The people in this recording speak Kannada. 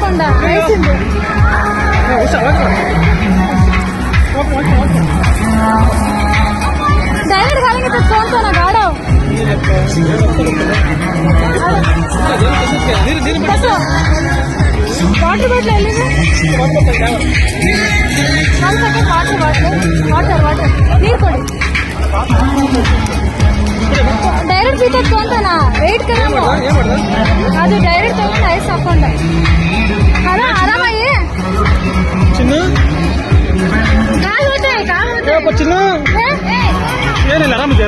ಹಾಕೊಂಡ ವಯಸ್ಸಿಂದು ಡೈರೆಕ್ಟ್ ಖಾಲಿ ತೋರ್ತಾನ ಗಾಡೋ ವಾಟರ್ ಬಾಟ್ಲ್ ಎಲ್ಲಿದೆ? 1 ಸೆಕೆಂಡ್ ವಾಟರ್ ನೀರು ಕೊಡಿ. ಡೈರೆಕ್ಟ್ ಬೀಟಕ್ ತೊಗೊಂತಾನ ವೆಯ್ಟ್ ಕರ ಅದು ಡೈರೆಕ್ಟ್ ತಗೊಂಡು ಐಸ್ ಹಾಕೊಂಡ ಅದ ಆರಾಮಾಗಿ ಕಾಲ್ ಹೋತೆ ಏನಿಲ್ಲ ಆರಾಮಿದೆ